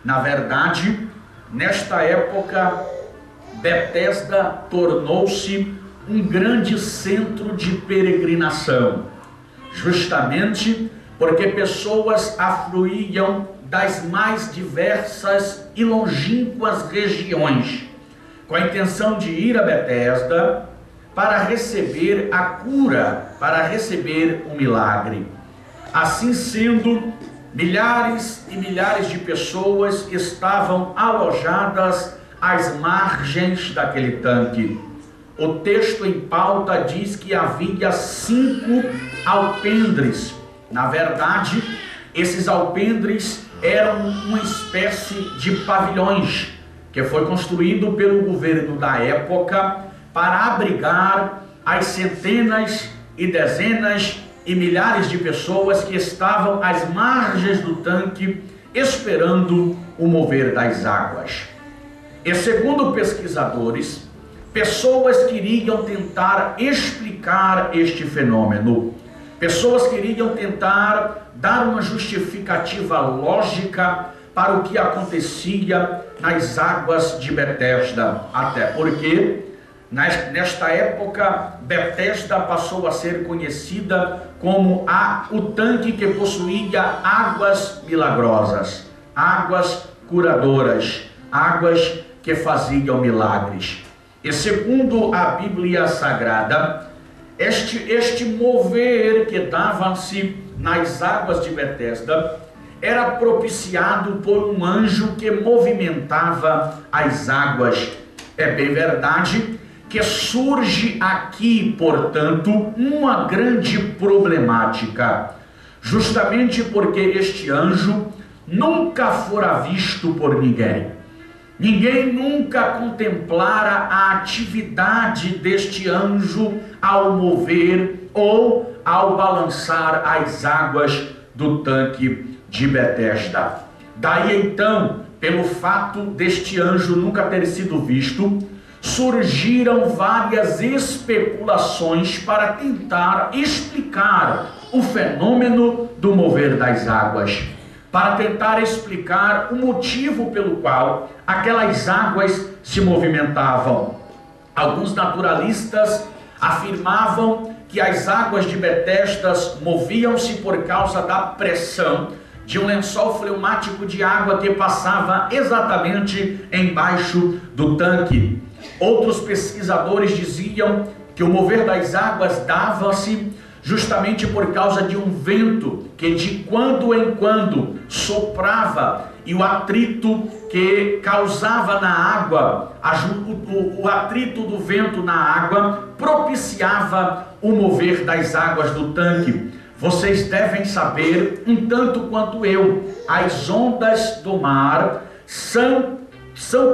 Na verdade, nesta época, Betesda tornou-se um grande centro de peregrinação, justamente porque pessoas afluíam das mais diversas e longínquas regiões, com a intenção de ir a Betesda para receber a cura, para receber o milagre. Assim sendo, milhares e milhares de pessoas estavam alojadas às margens daquele tanque. O texto em pauta diz que havia 5 alpendres. Na verdade, esses alpendres eram uma espécie de pavilhões que foi construído pelo governo da época para abrigar as centenas e dezenas e milhares de pessoas que estavam às margens do tanque esperando o mover das águas. E segundo pesquisadores, pessoas queriam tentar explicar este fenômeno. Pessoas queriam tentar dar uma justificativa lógica para o que acontecia nas águas de Betesda. Até porque, nesta época, Betesda passou a ser conhecida como o tanque que possuía águas milagrosas, águas curadoras, águas que faziam milagres. E segundo a Bíblia Sagrada, este mover que dava-se nas águas de Betesda era propiciado por um anjo que movimentava as águas. É bem verdade que surge aqui, portanto, uma grande problemática, justamente porque este anjo nunca fora visto por ninguém. Ninguém nunca contemplara a atividade deste anjo ao mover ou ao balançar as águas do tanque de Betesda. Daí então, pelo fato deste anjo nunca ter sido visto, surgiram várias especulações para tentar explicar o fenômeno do mover das águas, para tentar explicar o motivo pelo qual aquelas águas se movimentavam. Alguns naturalistas afirmavam que as águas de Betesda moviam-se por causa da pressão de um lençol fleumático de água que passava exatamente embaixo do tanque. Outros pesquisadores diziam que o mover das águas dava-se justamente por causa de um vento que de quando em quando soprava e o atrito que causava na água, o atrito do vento na água propiciava o mover das águas do tanque. Vocês devem saber, um tanto quanto eu, as ondas do mar são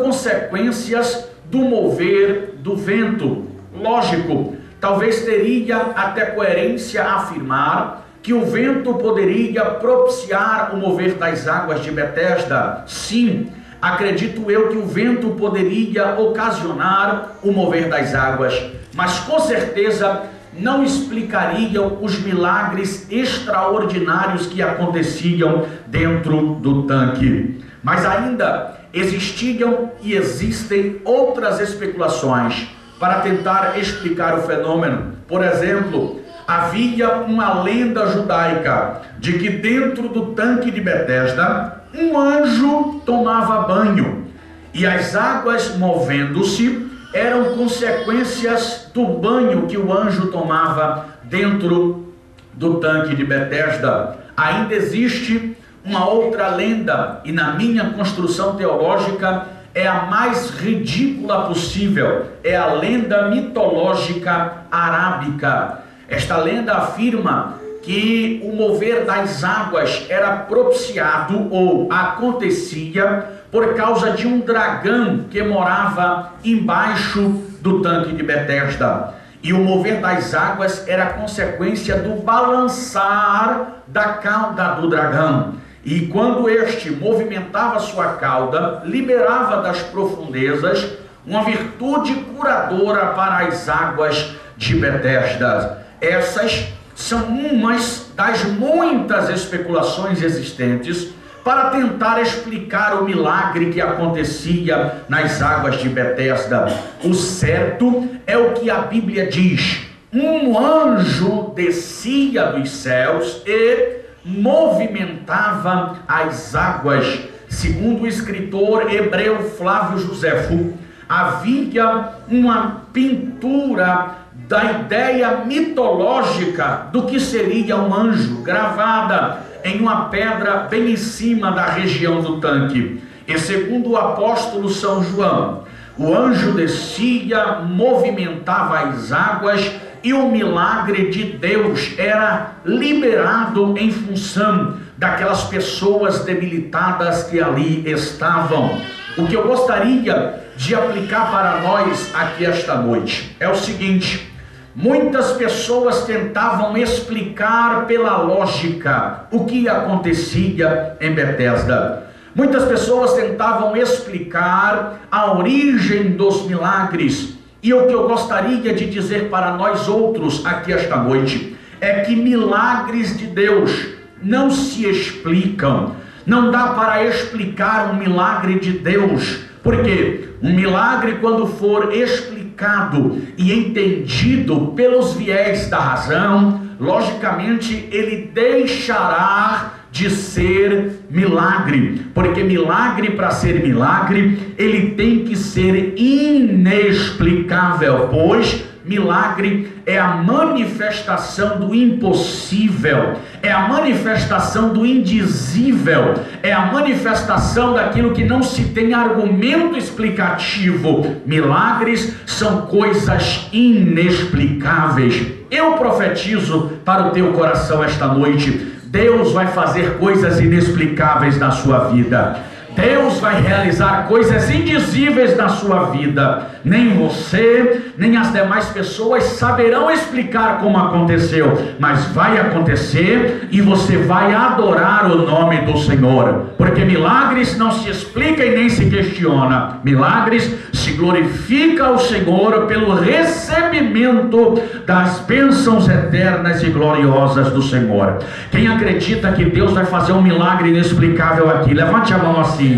consequências do mover do vento. Lógico, talvez teria até coerência afirmar que o vento poderia propiciar o mover das águas de Betesda. Sim, acredito eu que o vento poderia ocasionar o mover das águas, mas com certeza não explicariam os milagres extraordinários que aconteciam dentro do tanque. Mas ainda existiam e existem outras especulações para tentar explicar o fenômeno. Por exemplo, havia uma lenda judaica de que dentro do tanque de Betesda um anjo tomava banho e as águas movendo-se eram consequências do banho que o anjo tomava dentro do tanque de Betesda. Ainda existe uma outra lenda, e na minha construção teológica é a mais ridícula possível, é a lenda mitológica arábica. Esta lenda afirma que o mover das águas era propiciado ou acontecia por causa de um dragão que morava embaixo do tanque de Betesda. E o mover das águas era consequência do balançar da cauda do dragão. E quando este movimentava sua cauda, liberava das profundezas uma virtude curadora para as águas de Betesda. Essas são umas das muitas especulações existentes para tentar explicar o milagre que acontecia nas águas de Betesda. O certo é o que a Bíblia diz: um anjo descia dos céus e movimentava as águas. Segundo o escritor hebreu Flávio Joséfo, havia uma pintura da ideia mitológica do que seria um anjo, gravada em uma pedra bem em cima da região do tanque. E segundo o apóstolo São João, o anjo descia, movimentava as águas e o milagre de Deus era liberado em função daquelas pessoas debilitadas que ali estavam. O que eu gostaria de aplicar para nós aqui esta noite é o seguinte: muitas pessoas tentavam explicar pela lógica o que acontecia em Betesda. Muitas pessoas tentavam explicar a origem dos milagres. E o que eu gostaria de dizer para nós outros aqui esta noite é que milagres de Deus não se explicam. Não dá para explicar um milagre de Deus, porque um milagre, quando for explicado e entendido pelos viés da razão, logicamente ele deixará de ser milagre, porque milagre, para ser milagre, ele tem que ser inexplicável, pois milagre é a manifestação do impossível, é a manifestação do indizível, é a manifestação daquilo que não se tem argumento explicativo. Milagres são coisas inexplicáveis. Eu profetizo para o teu coração esta noite: Deus vai fazer coisas inexplicáveis na sua vida. Deus vai realizar coisas indizíveis na sua vida. Nem você, nem as demais pessoas saberão explicar como aconteceu, mas vai acontecer e você vai adorar o nome do Senhor, porque milagres não se explica e nem se questiona. Milagres se glorifica ao Senhor pelo recebimento das bênçãos eternas e gloriosas do Senhor. Quem acredita que Deus vai fazer um milagre inexplicável aqui, levante a mão assim.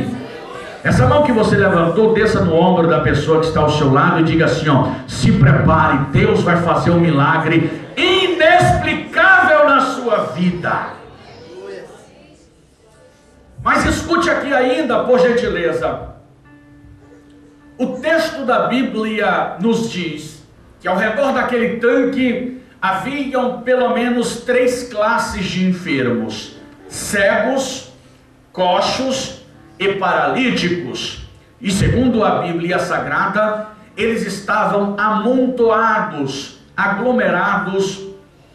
Essa mão que você levantou, desça no ombro da pessoa que está ao seu lado e diga assim, ó: se prepare, Deus vai fazer um milagre inexplicável na sua vida. Mas escute aqui ainda, por gentileza. O texto da Bíblia nos diz que ao redor daquele tanque haviam pelo menos 3 classes de enfermos: cegos, coxos e paralíticos. E segundo a Bíblia Sagrada, eles estavam amontoados, aglomerados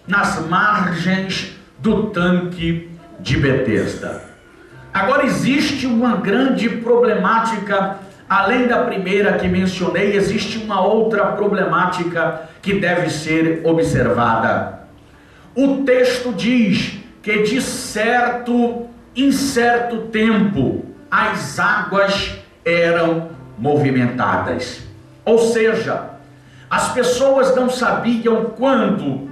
nas margens do tanque de Betesda. Agora existe uma grande problemática, além da primeira que mencionei, existe uma outra problemática que deve ser observada. O texto diz que de certo em certo tempo as águas eram movimentadas. Ou seja, as pessoas não sabiam quando,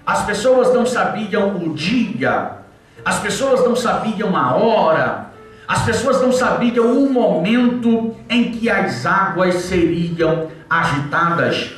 as pessoas não sabiam o dia, as pessoas não sabiam a hora, as pessoas não sabiam o momento em que as águas seriam agitadas.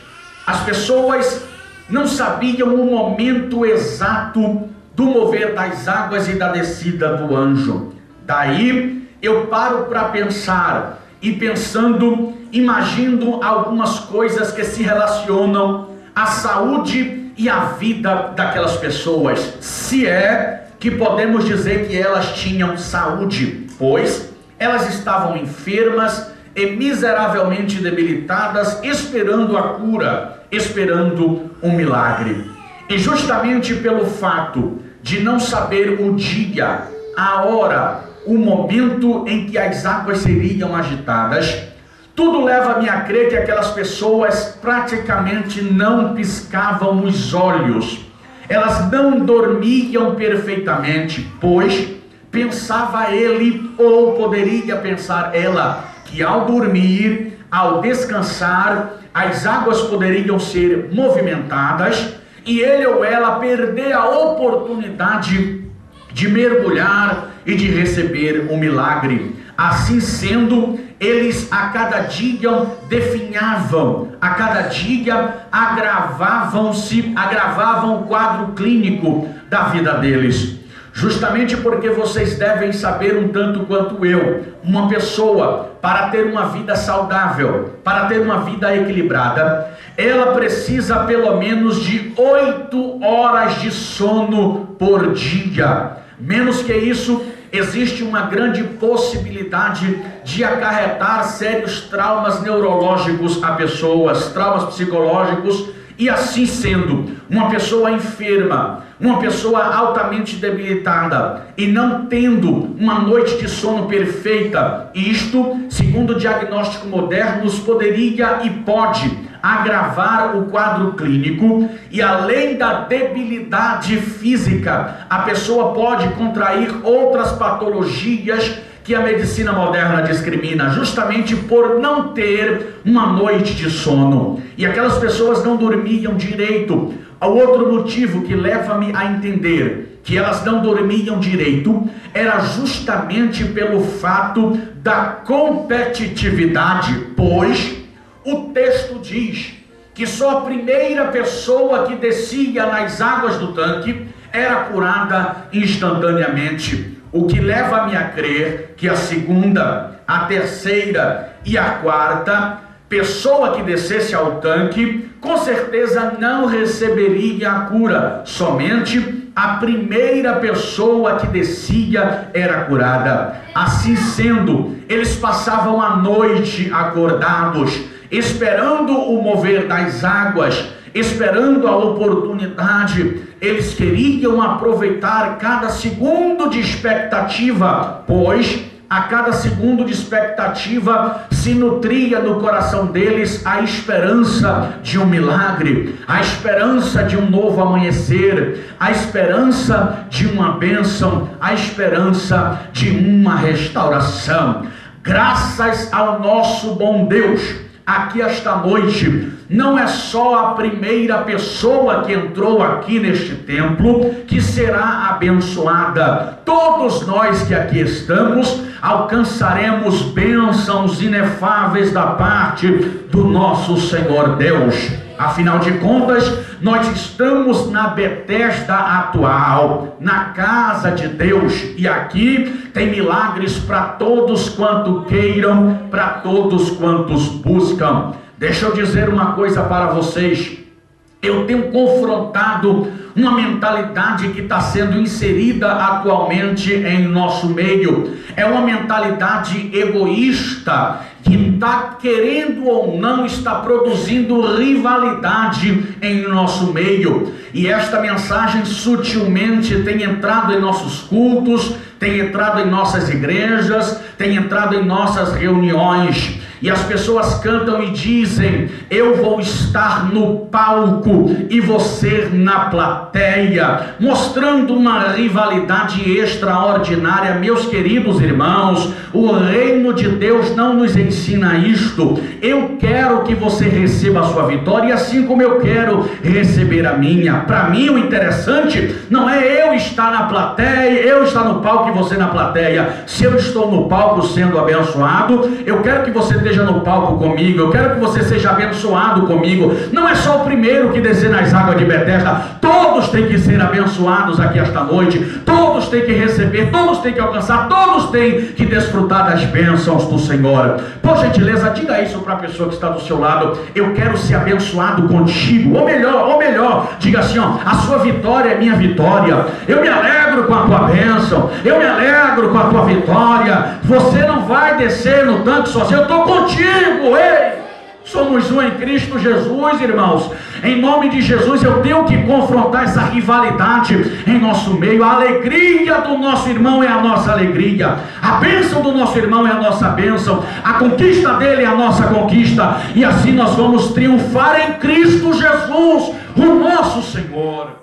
As pessoas não sabiam o momento exato do mover das águas e da descida do anjo. Daí eu paro para pensar, e pensando, imagino algumas coisas que se relacionam à saúde e à vida daquelas pessoas, se é que podemos dizer que elas tinham saúde, pois elas estavam enfermas e miseravelmente debilitadas, esperando a cura, esperando um milagre. E justamente pelo fato de não saber o dia, a hora, o momento em que as águas seriam agitadas, tudo leva-me a crer que aquelas pessoas praticamente não piscavam os olhos. Elas não dormiam perfeitamente, pois pensava ele, ou poderia pensar ela, que ao dormir, ao descansar, as águas poderiam ser movimentadas e ele ou ela perder a oportunidade de mergulhar e de receber um milagre. Assim sendo, eles a cada dia definhavam, a cada dia agravavam o quadro clínico da vida deles. Justamente porque vocês devem saber um tanto quanto eu, uma pessoa, para ter uma vida saudável, para ter uma vida equilibrada, ela precisa pelo menos de 8 horas de sono por dia. Menos que isso, existe uma grande possibilidade de acarretar sérios traumas neurológicos a pessoas, traumas psicológicos. E assim sendo, uma pessoa enferma, uma pessoa altamente debilitada e não tendo uma noite de sono perfeita, isto, segundo o diagnóstico moderno, poderia e pode agravar o quadro clínico, e além da debilidade física, a pessoa pode contrair outras patologias que a medicina moderna discrimina, justamente por não ter uma noite de sono. E aquelas pessoas não dormiam direito. O outro motivo que leva-me a entender que elas não dormiam direito era justamente pelo fato da competitividade, pois o texto diz que só a primeira pessoa que descia nas águas do tanque era curada instantaneamente. O que leva-me a crer que a segunda, a terceira e a quarta pessoa que descesse ao tanque, com certeza não receberia a cura. Somente a primeira pessoa que descia era curada. Assim sendo, eles passavam a noite acordados, esperando o mover das águas, esperando a oportunidade. Eles queriam aproveitar cada segundo de expectativa, pois a cada segundo de expectativa se nutria no coração deles a esperança de um milagre, a esperança de um novo amanhecer, a esperança de uma bênção, a esperança de uma restauração. Graças ao nosso bom Deus, aqui esta noite, não é só a primeira pessoa que entrou aqui neste templo que será abençoada. Todos nós que aqui estamos alcançaremos bênçãos inefáveis da parte do nosso Senhor Deus. Afinal de contas, nós estamos na Betesda atual, na casa de Deus, e aqui tem milagres para todos quanto queiram, para todos quantos buscam. Deixa eu dizer uma coisa para vocês. Eu tenho confrontado uma mentalidade que está sendo inserida atualmente em nosso meio. É uma mentalidade egoísta que está querendo ou não, está produzindo rivalidade em nosso meio. E esta mensagem sutilmente tem entrado em nossos cultos, tem entrado em nossas igrejas, tem entrado em nossas reuniões. E as pessoas cantam e dizem: eu vou estar no palco e você na plateia, mostrando uma rivalidade extraordinária. Meus queridos irmãos, o reino de Deus não nos ensina isto. Eu quero que você receba a sua vitória, assim como eu quero receber a minha. Para mim, o interessante não é eu estar na plateia, eu estar no palco e você na plateia. Se eu estou no palco sendo abençoado, eu quero que você esteja no palco comigo, eu quero que você seja abençoado comigo. Não é só o primeiro que descer nas águas de Betesda, todos têm que ser abençoados aqui esta noite, todos têm que receber, todos têm que alcançar, todos têm que desfrutar das bênçãos do Senhor. Por gentileza, diga isso para a pessoa que está do seu lado: eu quero ser abençoado contigo. Ou melhor, diga assim: ó, a sua vitória é minha vitória, eu me alegro com a tua bênção, eu me alegro com a tua vitória. Você não vai descer no tanque sozinho, eu estou contigo, ei! Somos um em Cristo Jesus, irmãos. Em nome de Jesus, eu tenho que confrontar essa rivalidade em nosso meio. A alegria do nosso irmão é a nossa alegria, a bênção do nosso irmão é a nossa bênção, a conquista dele é a nossa conquista, e assim nós vamos triunfar em Cristo Jesus, o nosso Senhor.